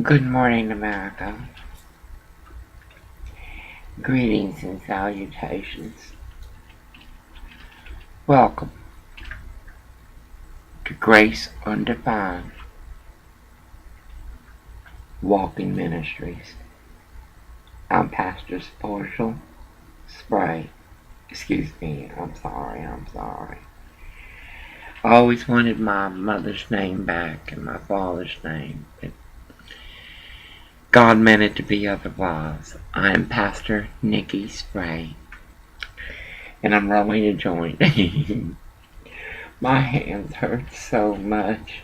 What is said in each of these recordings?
Good morning, America. Greetings and salutations. Welcome to Grace Undefined Walking Ministries. I'm Pastor Sportial Spray. Excuse me, I'm sorry. I always wanted my mother's name back and my father's name, but God meant it to be otherwise. I am Pastor Nikki Spray, and I'm rolling a joint. My hands hurt so much.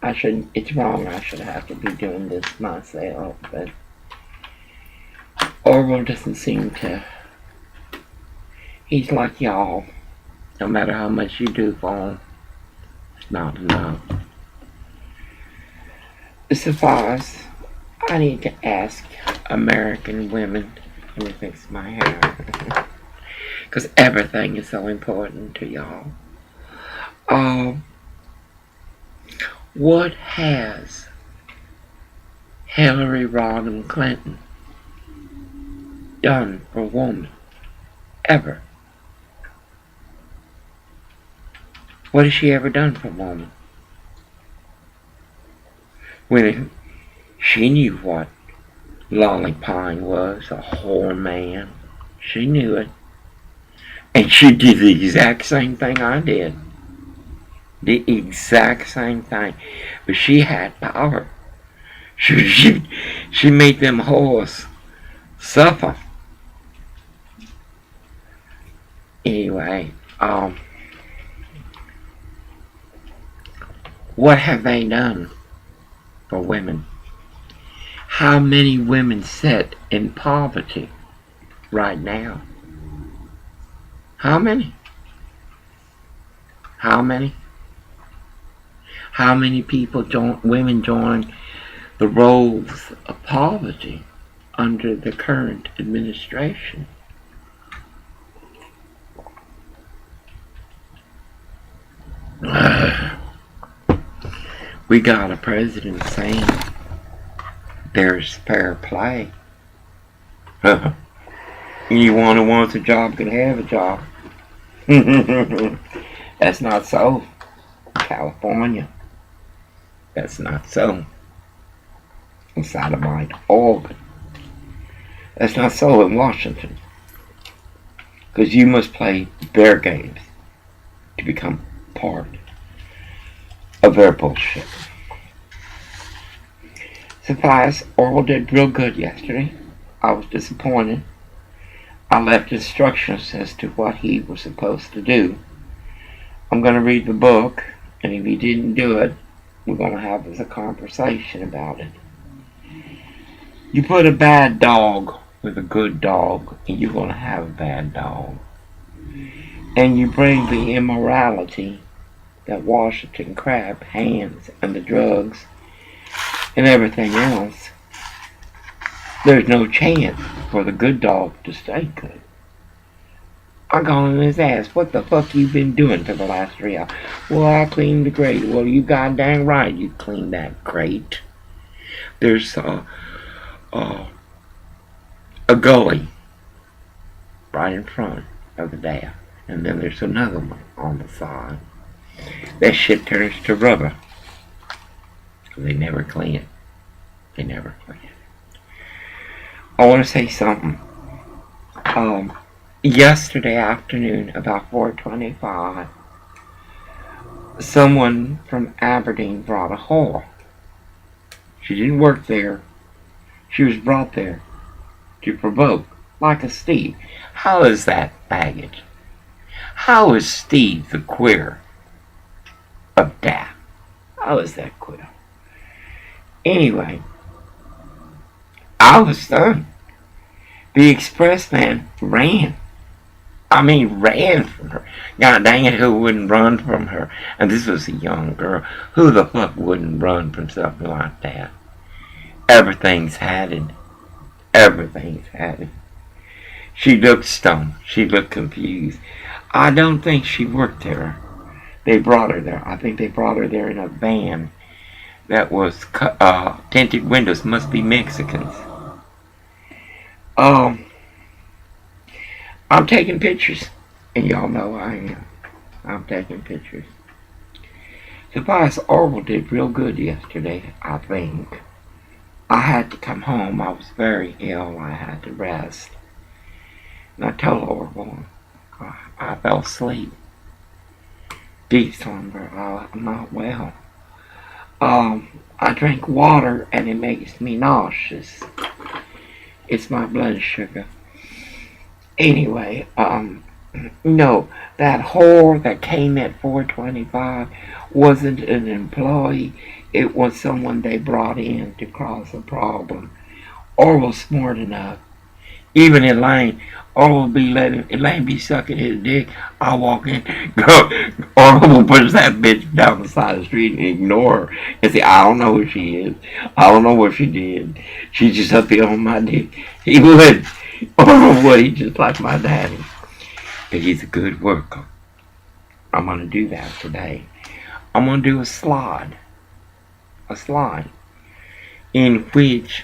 It's wrong. I should have to be doing this myself, but Orville doesn't seem to. He's like y'all. No matter how much you do for him, it's not enough. Suffice, I need to ask American women, let me fix my hair, because everything is so important to y'all. What has Hillary Rodham Clinton done for a woman? Ever? What has she ever done for a woman? When she knew what lollipine was, a whore man. She knew it. And she did the exact same thing I did. The exact same thing. But she had power. She made them whores suffer. Anyway, what have they done for women? How many women sit in poverty right now? How many? How many? How many women join the rolls of poverty under the current administration? We got a president saying there's fair play. Anyone who wants a job can have a job. That's not so in California. That's not so in Sodomite, Oregon. That's not so in Washington. Because you must play their games to become part of their bullshit. Suffice, Orwell did real good yesterday. I was disappointed. I left instructions as to what he was supposed to do. I'm going to read the book, and if he didn't do it, we're going to have a conversation about it. You put a bad dog with a good dog, and you're going to have a bad dog. And you bring the immorality that Washington Crab hands and the drugs and everything else. There's no chance for the good dog to stay good. I got on his ass. What the fuck you been doing for the last 3 hours? Well, I cleaned the grate. Well, you goddamn right you cleaned that grate. There's a gully right in front of the dam. And then there's another one on the side. That shit turns to rubber. They never clean it. They never clean it. I want to say something. Yesterday afternoon, about 4:25, someone from Aberdeen brought a whore. She didn't work there. She was brought there to provoke, like a Steve. How is that baggage? How is Steve the queer of death? How is that queer? Anyway, I was stunned. The expressman ran. Ran from her. God dang it, who wouldn't run from her? And this was a young girl. Who the fuck wouldn't run from something like that? Everything's hatted. Everything's hatted. She looked stoned. She looked confused. I don't think she worked there. They brought her there. I think they brought her there in a van that was tinted windows must be Mexicans. I'm taking pictures, and y'all know I am. I'm taking pictures. Tobias Orwell did real good yesterday, I think. I had to come home. I was very ill. I had to rest. And I told Orwell I fell asleep. Deep slumber. I'm not well. I drink water and it makes me nauseous. It's my blood sugar. Anyway, no, that whore that came at 4:25 wasn't an employee. It was someone they brought in to cause a problem. Orwell's smart enough. Even Elaine, Orwell be letting Elaine be sucking his dick. I walk in, go, Orwell pushes that bitch down the side of the street and ignore her and say, I don't know who she is. I don't know what she did. She's just up here on my dick. He would. Orwell would. He's just like my daddy. But he's a good worker. I'm going to do that today. I'm going to do a slide. A slide. In which...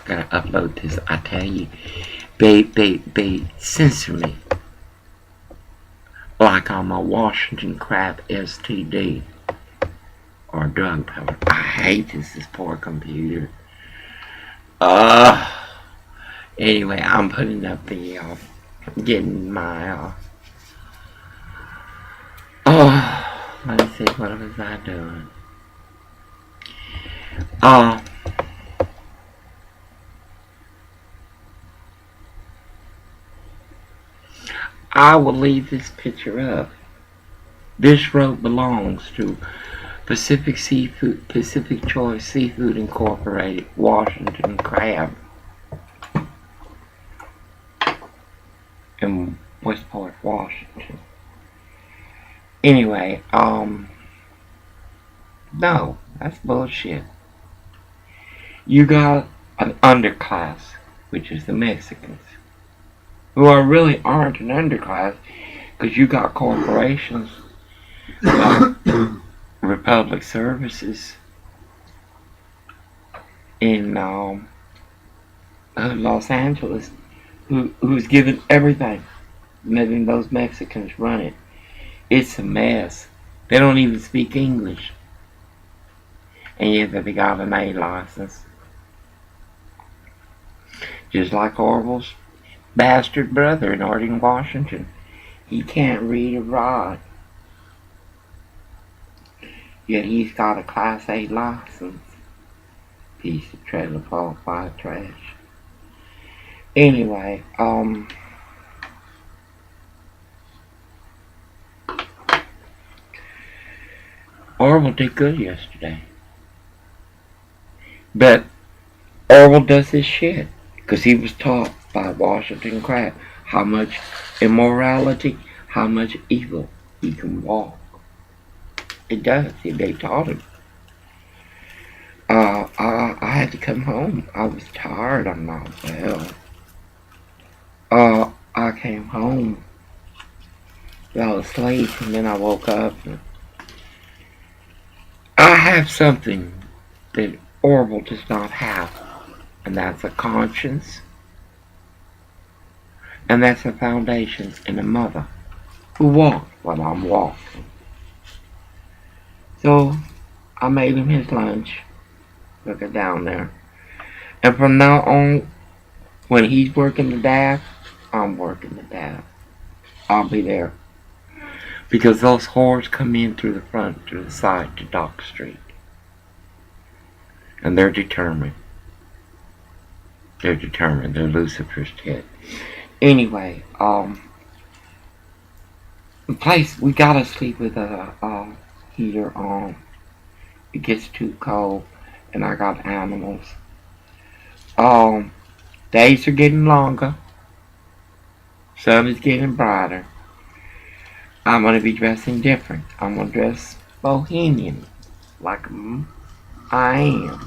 gotta upload this, I tell you. They censor me. Like I'm a Washington crap STD. Or drug peddler. I hate this poor computer. Anyway, I'm putting up the, getting my, let me see, what was I doing? I will leave this picture up. This road belongs to Pacific Choice Seafood Incorporated, Washington Crab, in Westport, Washington. Anyway, no, that's bullshit. You got an underclass, which is the Mexicans, who really aren't an underclass, because you got corporations like Republic Services in Los Angeles, who's given everything, letting those Mexicans run it. It's a mess. They don't even speak English, and yet they got an A license. Just like Orwell's bastard brother in Harding, Washington. He can't read or write. Yet he's got a Class A license. Piece of trailer park by trash. Anyway, Orwell did good yesterday. But Orwell does this shit because he was taught by Washington Crab how much immorality, how much evil he can walk. It does. They taught him. I had to come home. I was tired. I'm not well. I came home, fell asleep, and then I woke up. And I have something that Orwell does not have, and that's a conscience, and that's the foundations in a mother who walked while I'm walking. So I made him his lunch. Look it down there. And from now on, when he's working the dash, I'm working the dash. I'll be there. Because those whores come in through the front, through the side to Dock Street. And they're determined. They're determined. They're Lucifer's kid. Anyway, the place, we gotta sleep with a heater on. It gets too cold, and I got animals. Days are getting longer. Sun is getting brighter. I'm gonna be dressing different. I'm gonna dress bohemian, like I am.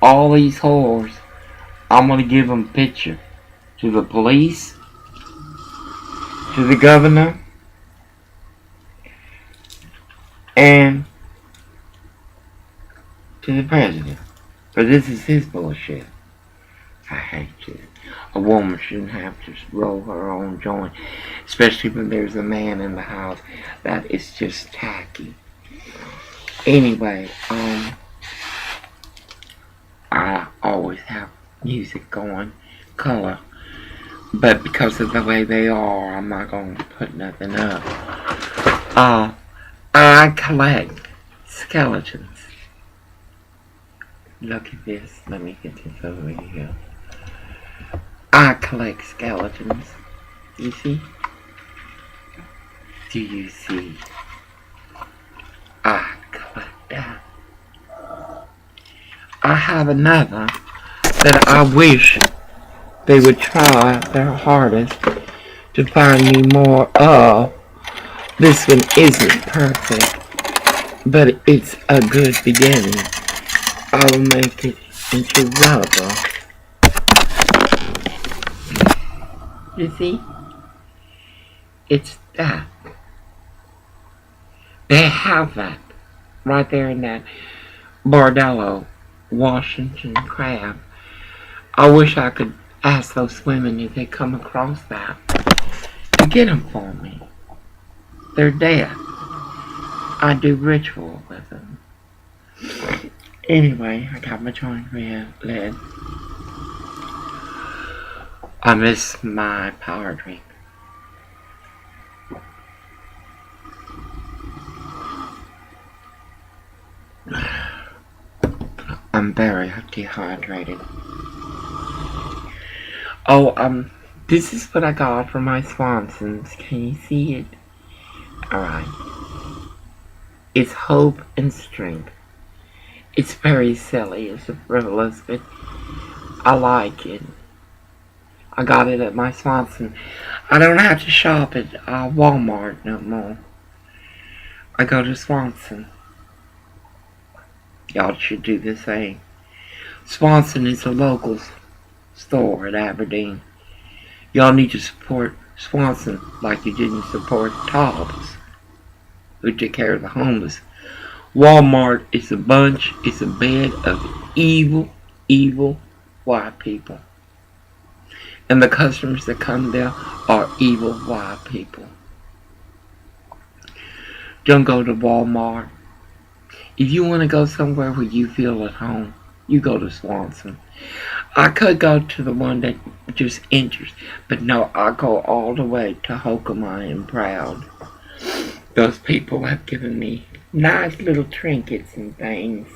All these whores, I'm gonna give them a picture to the police to the governor, and to the president. But this is his bullshit. I hate it. A woman shouldn't have to roll her own joint, especially when there's a man in the house. That is just tacky. Anyway, I always have music going, color, but because of the way they are, I'm not going to put nothing up. I collect skeletons. Look at this. Let me get this over here. I collect skeletons. You see? Do you see? I collect that. I have another that I wish they would try their hardest to find me more of. This one isn't perfect, but it's a good beginning. I will make it into rubber. You see? It's that. They have that right there in that Bordello, Washington crab. I wish I could ask those women if they come across that to get them for me. They're dead. I do ritual with them. Anyway, I got my joint lit. I miss my power drink. I'm very dehydrated. Oh, this is what I got for my Swansons. Can you see it? Alright. It's hope and strength. It's very silly. It's frivolous, but I like it. I got it at my Swanson. I don't have to shop at Walmart no more. I go to Swanson. Y'all should do the same. Swanson is a local store at Aberdeen. Y'all need to support Swanson like you didn't support Tobbs, who took care of the homeless. Walmart is a bed of evil, evil white people. And the customers that come there are evil white people. Don't go to Walmart. If you want to go somewhere where you feel at home, you go to Swanson. I could go to the one that just enters, but no, I go all the way to Holcomb. I am proud. Those people have given me nice little trinkets and things.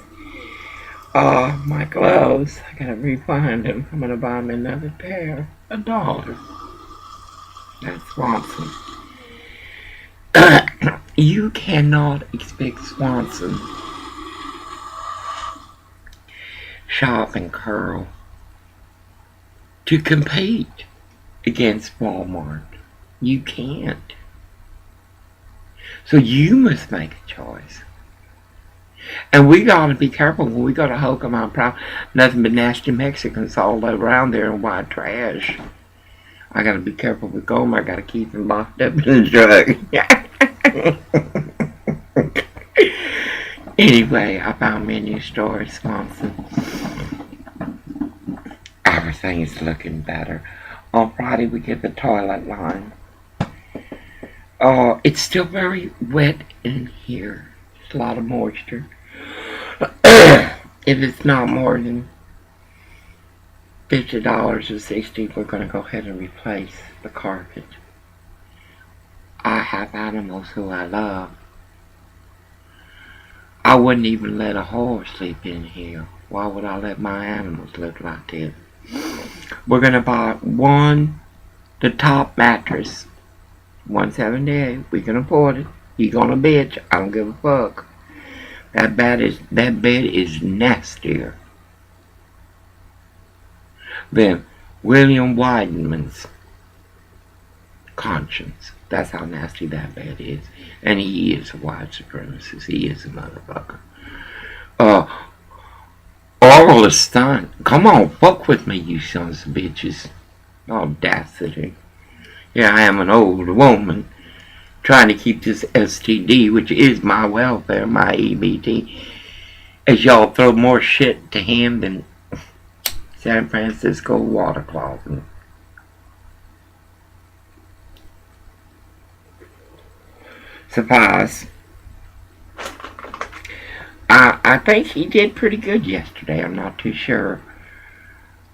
My gloves, I gotta refind them. I'm gonna buy them another pair. $1. That's Swanson. You cannot expect Swanson Shop and Curl to compete against Walmart. You can't. So you must make a choice. And we gotta be careful when we go to Holcomb. I'm proud. Nothing but nasty Mexicans all around there in white trash. I gotta be careful with Gomer. I gotta keep him locked up in the drug. Anyway, I found me a new store at Swanson. Everything is looking better. On Friday we get the toilet line. It's still very wet in here. There's a lot of moisture. If it's not more than $50 or $60, we're going to go ahead and replace the carpet. I have animals who I love. I wouldn't even let a horse sleep in here. Why would I let my animals live like this? We're going to buy the top mattress. $178. We can afford it. You gonna bitch? I don't give a fuck. That bed is nastier than William Weidenman's conscience. That's how nasty that bed is. And he is a white supremacist. He is a motherfucker. Oral is stunned. Come on, fuck with me, you sons of bitches. Audacity. Here I am, an old woman, trying to keep this STD, which is my welfare, my EBT, as y'all throw more shit to him than San Francisco water closet. Suffice, I think he did pretty good yesterday. I'm not too sure.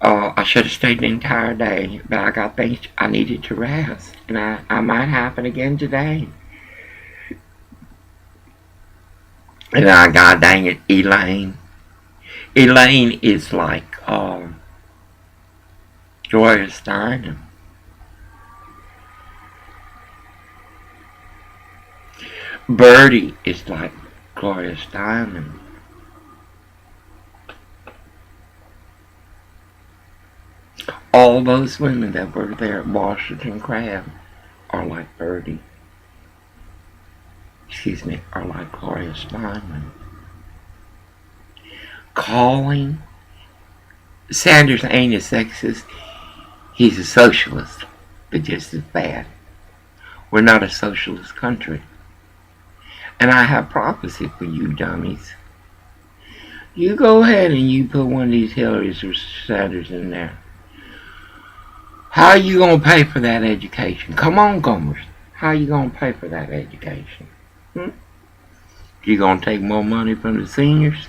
I should have stayed the entire day, but I got things I needed to rest, and I might happen again today. And God dang it, Elaine. Elaine is like Gloria Steinem. Birdie is like Gloria Steinem. All those women that were there at Washington Crab are like Birdie. Are like Gloria Steinem. Calling Sanders ain't a sexist. He's a socialist, but just as bad. We're not a socialist country. And I have prophecy for you dummies. You go ahead and you put one of these Hillarys or Sanders in there. How are you going to pay for that education? Come on, Gomers. How are you going to pay for that education? You going to take more money from the seniors?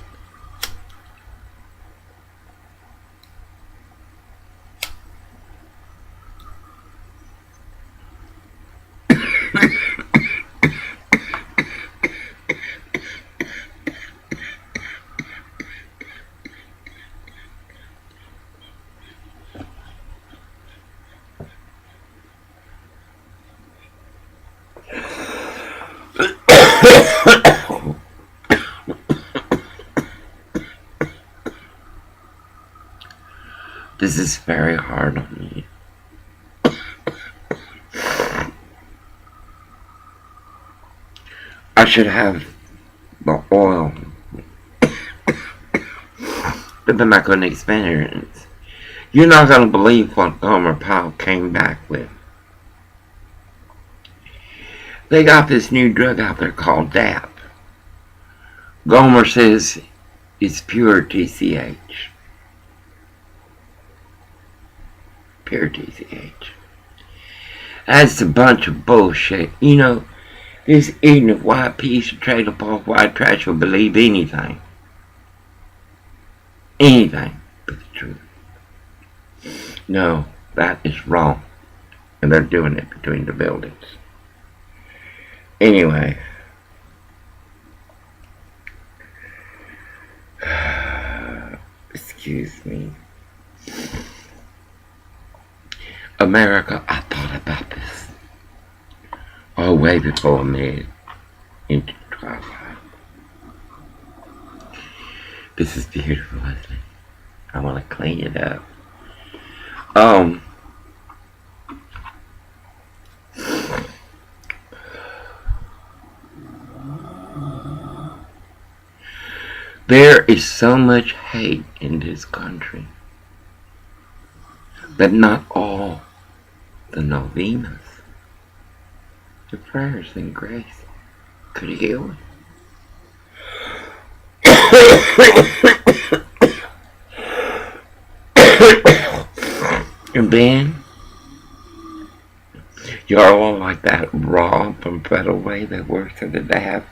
This is very hard on me. I should have the oil, but then I couldn't experience. You're not going to believe what Gomer Pyle came back with. They got this new drug out there called DAP. Gomer says it's pure TCH. Pure TCH. That's a bunch of bullshit. You know, this ignorant white piece of trailer park white trash will believe anything. Anything but the truth. No, that is wrong. And they're doing it between the buildings. Anyway. Excuse me. America, I thought about this way before I made it into twilight. This is beautiful, isn't it? I want to clean it up. There is so much hate in this country, but not all the novenas, the prayers and grace could heal it. And then you're all like that Rob from Federal Way that works at the DAP.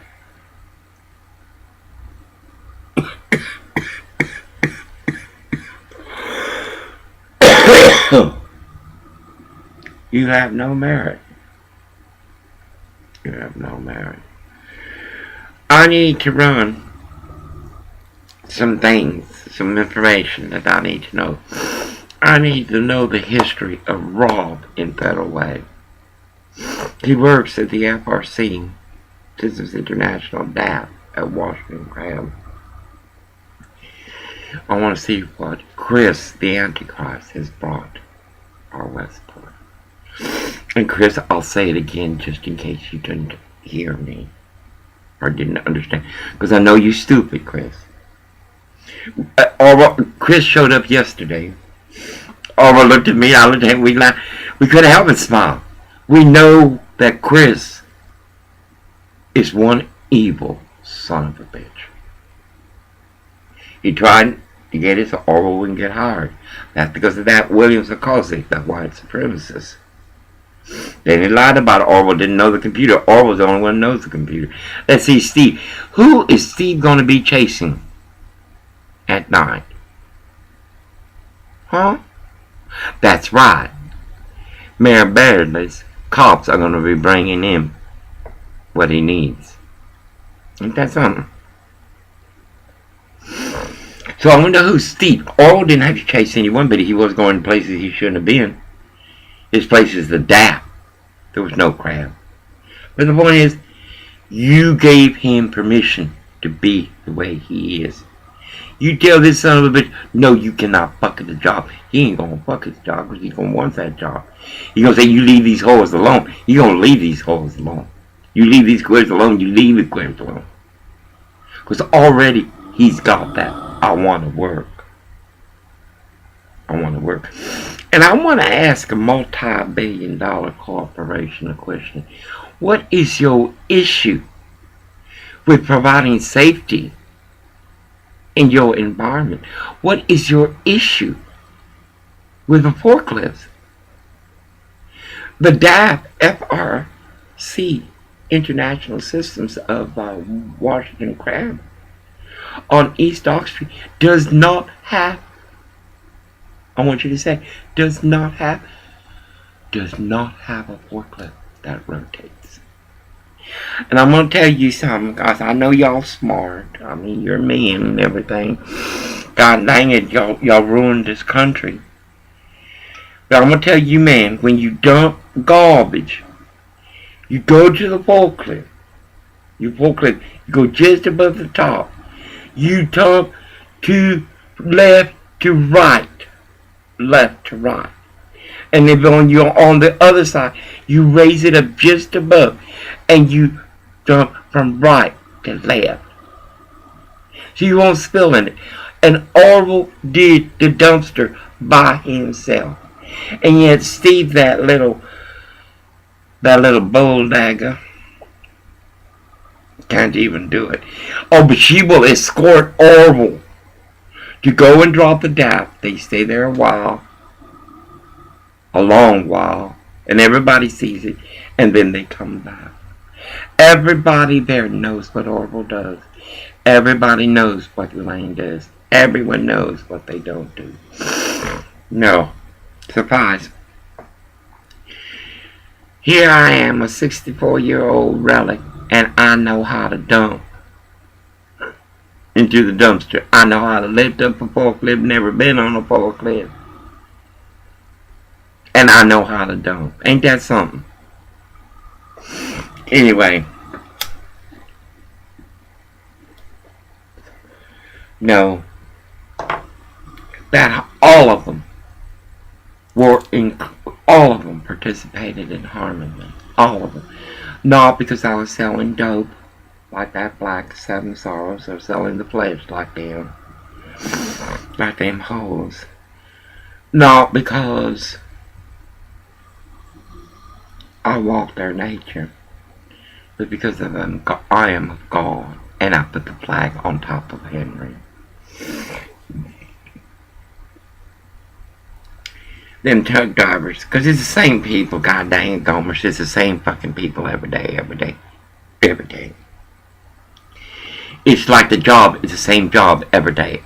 You have no merit. You have no merit. I need to run some things, some information that I need to know. I need to know the history of Rob in Federal Way. He works at the FRC, Citizens International DAP at Washington Crab. I want to see what Chris, the Antichrist, has brought our Westport. And Chris, I'll say it again just in case you didn't hear me or didn't understand, because I know you're stupid, Chris. Chris showed up yesterday. Orwell looked at me, I looked at him, we couldn't help but smile. We know that Chris is one evil son of a bitch. He tried to get it so Orwell wouldn't get hired. That's because of that Williams Acoustic, that white supremacist. Then he lied about Orwell didn't know the computer. Orwell's the only one who knows the computer. Let's see, Steve. Who is Steve going to be chasing at night? Huh? That's right. Mayor Bradley's cops are going to be bringing him what he needs. Ain't that something? So I wonder who's Steve. Orwell didn't have to chase anyone, but he was going places he shouldn't have been. His place is the DAP. There was no crab. But the point is, you gave him permission to be the way he is. You tell this son of a bitch, no, you cannot fuck at the job. He ain't gonna fuck at the job because he's gonna want that job. He's gonna say, you leave these hoes alone. You're gonna leave these hoes alone. You leave these queers alone, you leave the queers alone. Because already he's got that. I want to work. I want to work. And I want to ask a multi-billion-dollar corporation a question. What is your issue with providing safety in your environment? What is your issue with the forklifts? The DAF, FRC, International Systems of Washington Crab, on East Ox Street, does not have, I want you to say, does not have a forklift that rotates. And I'm going to tell you something, guys. I know y'all smart. I mean, you're men and everything. God dang it, y'all ruined this country. But I'm going to tell you, man, when you dump garbage, you go to the forklift. You go just above the top. You dump to left to right. Left to right. And if you're on the other side, you raise it up just above. And you dump from right to left. So you won't spill in it. And Orwell did the dumpster by himself. And yet Steve, that little bull dagger, can't even do it. Oh, but she will escort Orwell to go and drop the DAP. They stay there a while. A long while. And everybody sees it. And then they come back. Everybody there knows what Orwell does. Everybody knows what Elaine does. Everyone knows what they don't do. No. Surprise. Here I am, a 64-year-old relic, and I know how to dump into the dumpster. I know how to lift up a forklift, never been on a forklift. And I know how to dump. Ain't that something? Anyway. No. That all of them participated in harming me. All of them. Not because I was selling dope like that Black Seven Sorrows or selling the flesh like them hoes. Not because I walk their nature, but because of them, I am of God, and I put the flag on top of Henry. Them truck drivers, because it's the same people, god dang it, Gomers, it's the same fucking people every day. It's like the job is the same job every day.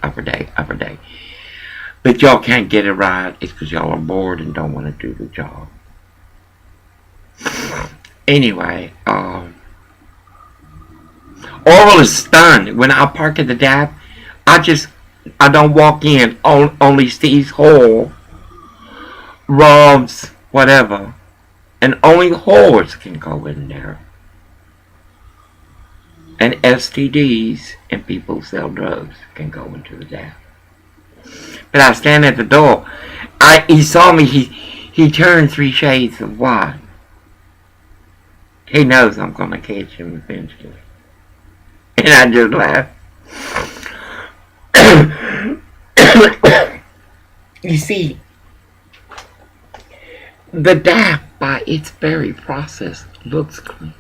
But y'all can't get it right, it's because y'all are bored and don't want to do the job. Anyway, Orwell is stunned. When I park at the DAP, I don't walk in, only Steve's Hall, Rob's, whatever, and only whores can go in there. And STDs and people who sell drugs can go into the DAP. But I stand at the door. He saw me, he turned 3 shades of white. He knows I'm going to catch him eventually. And I just laughed. You see, the DAP by its very process, looks clean.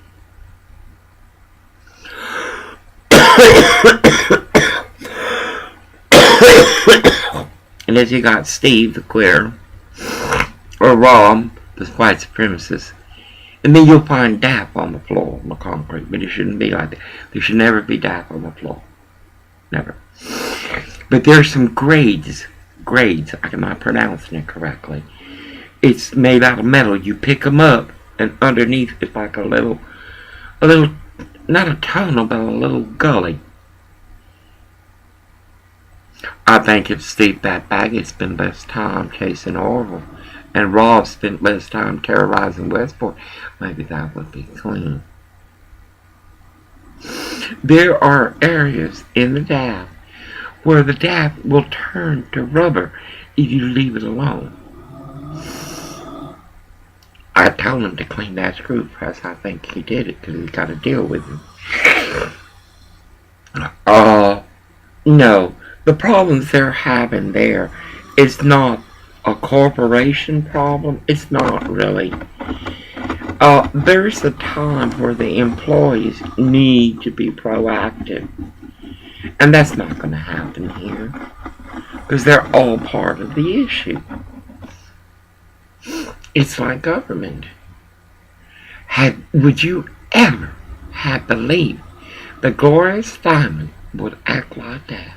And as you got Steve, the queer, or Rob, the white supremacist, and then you'll find DAP on the floor, on the concrete, but it shouldn't be like that. There should never be DAP on the floor. Never. But there's some grades, I'm not pronouncing it correctly. It's made out of metal. You pick them up, and underneath it's like a little, not a tunnel, but a little gully. I think if Steve Baggett spent less time chasing Orville, and Rob spent less time terrorizing Westport, maybe that would be clean. There are areas in the DAP where the DAP will turn to rubber if you leave it alone. I told him to clean that screw press. I think he did it because he's got to deal with it. No. The problems they're having there is not a corporation problem. It's not really. There's a time where the employees need to be proactive. And that's not going to happen here. Because they're all part of the issue. It's like government. Would you ever have believed that Gloria Steinem would act like that?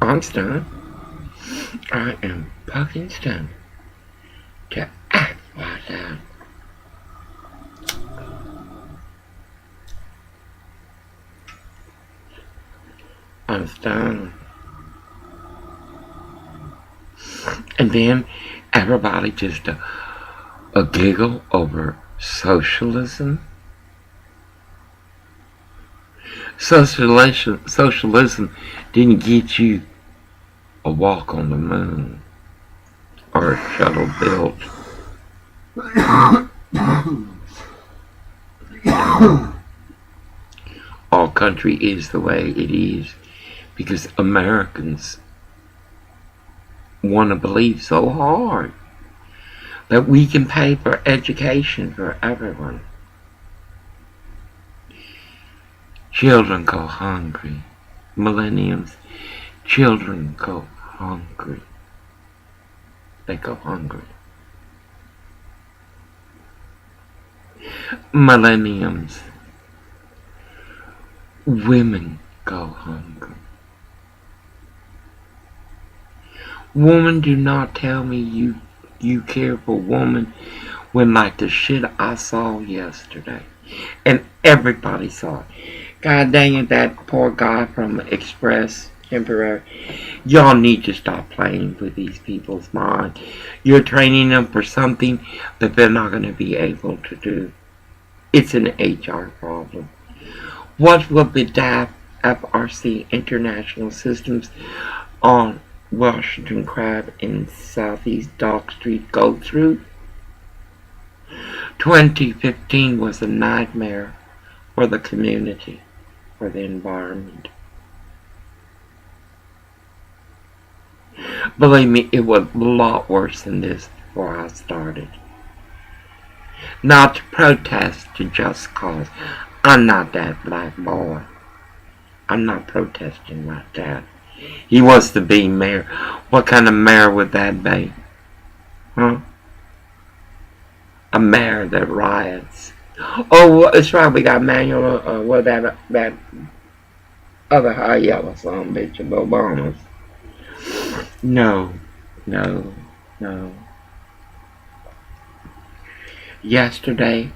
I'm stunned. I am fucking stunned to act like that. I'm stunned. And then everybody just a giggle over socialism. Socialism didn't get you a walk on the moon or a shuttle built. Our country is the way it is because Americans want to believe so hard that we can pay for education for everyone. Children go hungry. Millenniums. Children go hungry. They go hungry. Millenniums. Women go hungry. Woman, do not tell me you care for woman when like the shit I saw yesterday. And everybody saw it. God dang it, that poor guy from Express Temporary. Y'all need to stop playing with these people's minds. You're training them for something that they're not going to be able to do. It's an HR problem. What will the DAP FRC International Systems on Washington Crab in Southeast Dock Street go through? 2015 was a nightmare for the community, for the environment. Believe me, it was a lot worse than this before I started. Not to protest, to just cause. I'm not that black boy. I'm not protesting like that. He wants to be mayor. What kind of mayor would that be? Huh? A mayor that riots. Oh, that's right. We got Manuel. What that other high yellow son bitch of Obama's. No. Yesterday,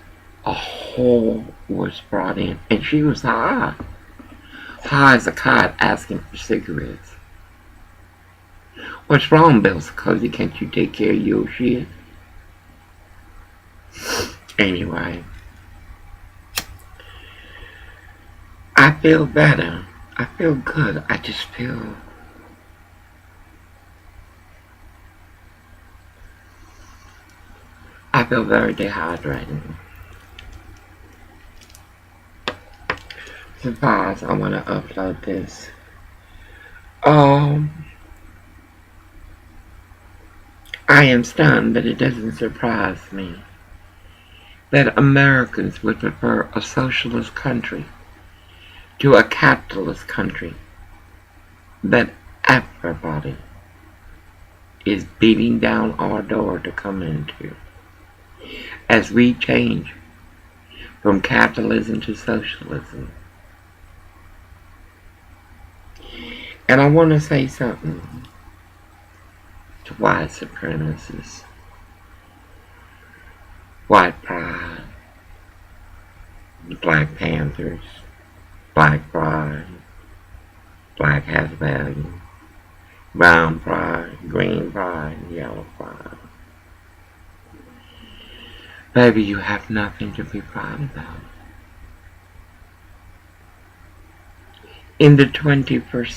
a whore was brought in, and she was high as a kite, asking for cigarettes. What's wrong, Bill Cozy? Can't you take care of your shit? Anyway, I feel better. I feel good. I just feel very dehydrated. Surprise, I want to upload this. I I am stunned, but it doesn't surprise me that Americans would prefer a socialist country to a capitalist country that everybody is beating down our door to come into as we change from capitalism to socialism. And I want to say something to white supremacists, white pride, the Black Panthers, black pride, black has value, brown pride, green pride, yellow pride. Baby, you have nothing to be proud about. In the 21st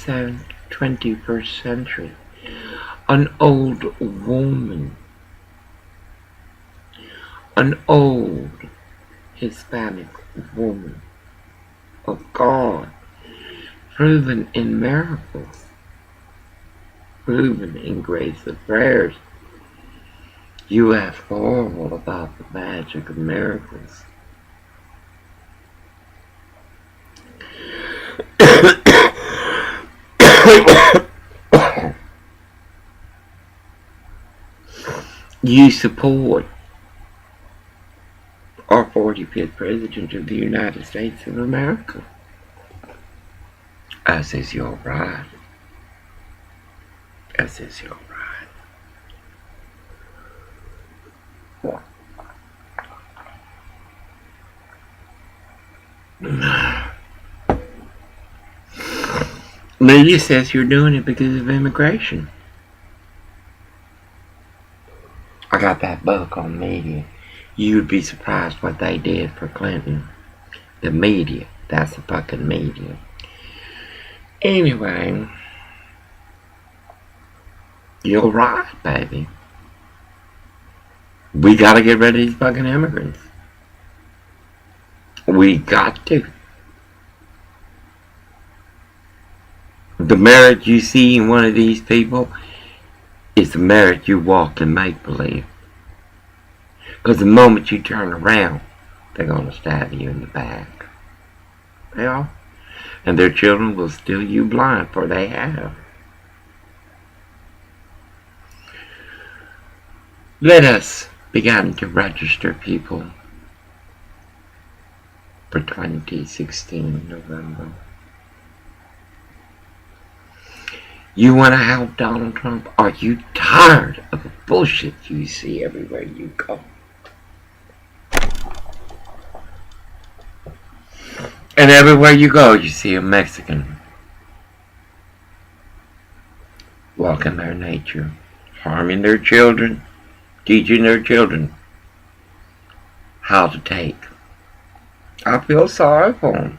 century, an old woman, an old Hispanic woman of God, proven in miracles, proven in grace of prayers. You ask all about the magic of miracles. You support our 45th President of the United States of America, as is your right, as is your right. Media says you're doing it because of immigration. I got that book on media. You'd be surprised what they did for Clinton. The media. That's the fucking media. Anyway, you're right, baby. We gotta get rid of these fucking immigrants. We got to. The merit you see in one of these people is the merit you walk in make-believe. Because the moment you turn around, they're going to stab you in the back. They are. And their children will steal you blind, for they have. Let us begin to register people for 2016 November. You want to help Donald Trump? Are you tired of the bullshit you see everywhere you go? And everywhere you go, you see a Mexican walking their nature, harming their children, teaching their children how to take. I feel sorry for them.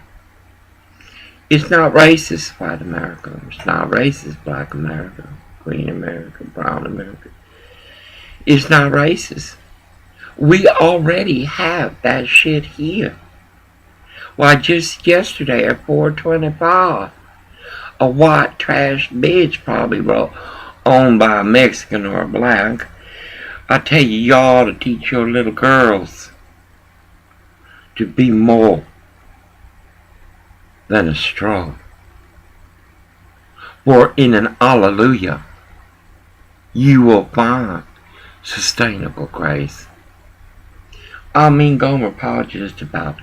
It's not racist, white America. It's not racist, black America, green America, brown America. It's not racist. We already have that shit here. Why, just yesterday at 4:25, a white trash bitch probably owned by a Mexican or a black. I tell you, you ought to teach your little girls to be more than a straw. For in an alleluia, you will find sustainable grace. I mean, Gomer Paul just about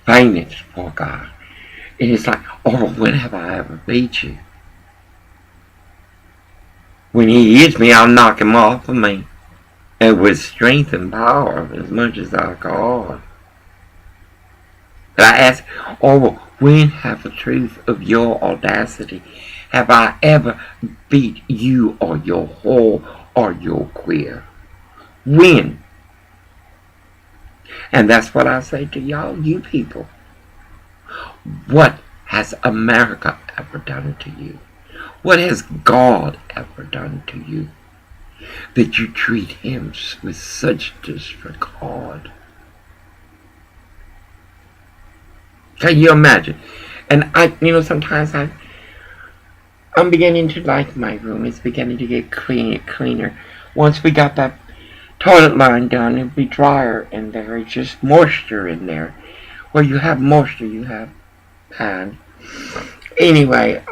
fainted, poor guy. And it's like, oh, when have I ever beat you? When he hits me, I'll knock him off of me. And with strength and power, as much as I can. But I ask, oh, when have the truth of your audacity have I ever beat you or your whore or your queer? When? And that's what I say to y'all, you people. What has America ever done to you? What has God ever done to you that you treat him with such disregard? Can you imagine? And sometimes I'm beginning to like my room. It's beginning to get cleaner. Once we got that toilet line done, it'll be drier in there. It's just moisture in there. Where you have moisture, you have pine. Anyway,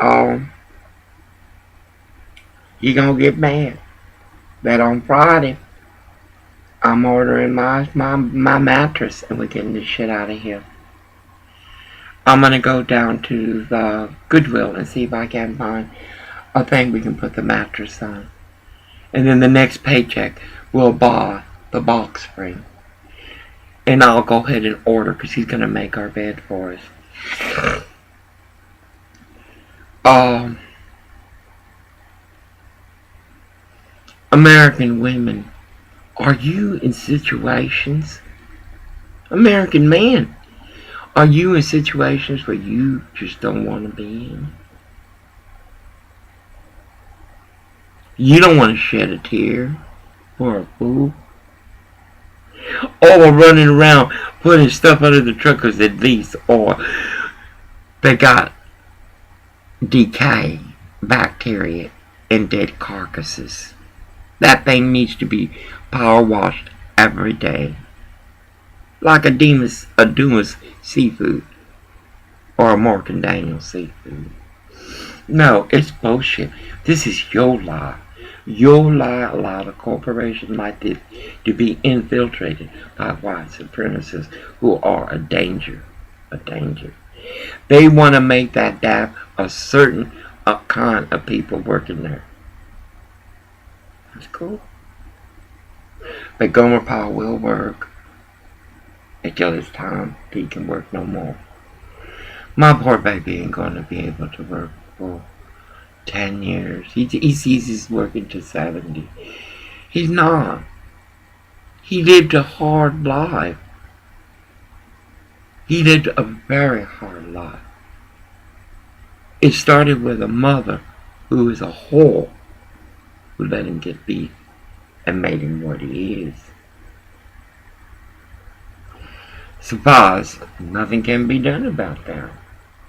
you gonna get mad that on Friday I'm ordering my mattress and we're getting this shit out of here. I'm gonna go down to the Goodwill and see if I can find a thing we can put the mattress on. And then the next paycheck we'll buy the box spring. And I'll go ahead and order because he's gonna make our bed for us. American women, are you in situations? American man, are you in situations where you just don't want to be in? You don't want to shed a tear for a fool? Or running around putting stuff under the truck because at least, or they got decay, bacteria, and dead carcasses. That thing needs to be power washed every day. Like a Dumas seafood. Or a Morgan Daniels seafood. No, it's bullshit. This is your lie. Your lie allowed a corporation like this to be infiltrated by white supremacists who are a danger. A danger. They want to make that dab a certain kind of people working there. That's cool. But Gomer Powell will work until it's time he can work no more. My poor baby ain't going to be able to work for 10 years. He sees he's working to 70. He's not. He lived a hard life. He lived a very hard life. It started with a mother who is a whore who let him get beat and made him what he is. Surprise, nothing can be done about that.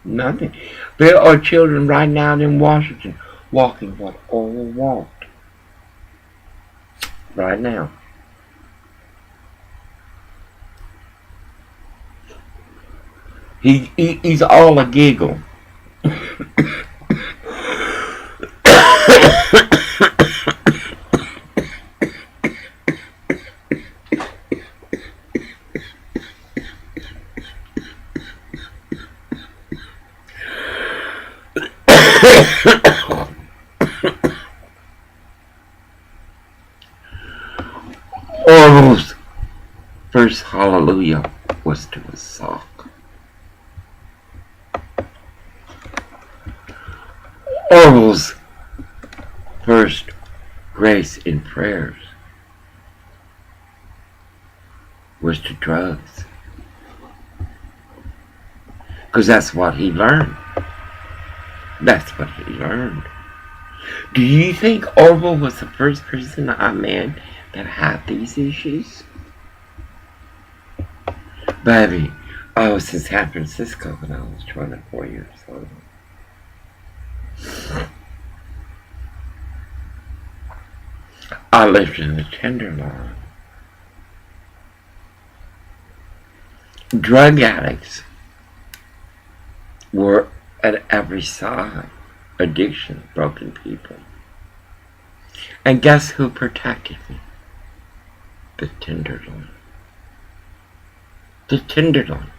Nothing. There are children right now in Washington walking what Orwell walked. Right now. He's all a giggle. Orwell's first hallelujah was to a sock. Orwell's first grace in prayers was to drugs. Because that's what he learned. That's what he learned. Do you think Orwell was the first person I met that had these issues? Baby, I was in San Francisco when I was 24 years old. I lived in the Tenderloin. Drug addicts were at every side. Addiction, broken people. And guess who protected me? The Tenderloin. The Tenderloin.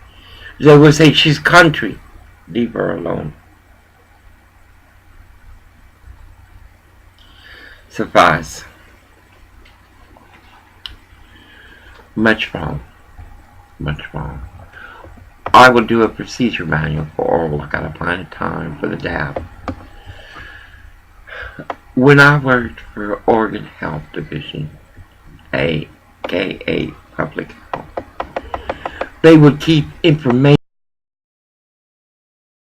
They would say, she's country. Leave her alone. Suffice. Much wrong. Much wrong. I will do a procedure manual for Orwell. I gotta find a time for the dab. When I worked for Oregon Health Division, aka Public Health, they would keep information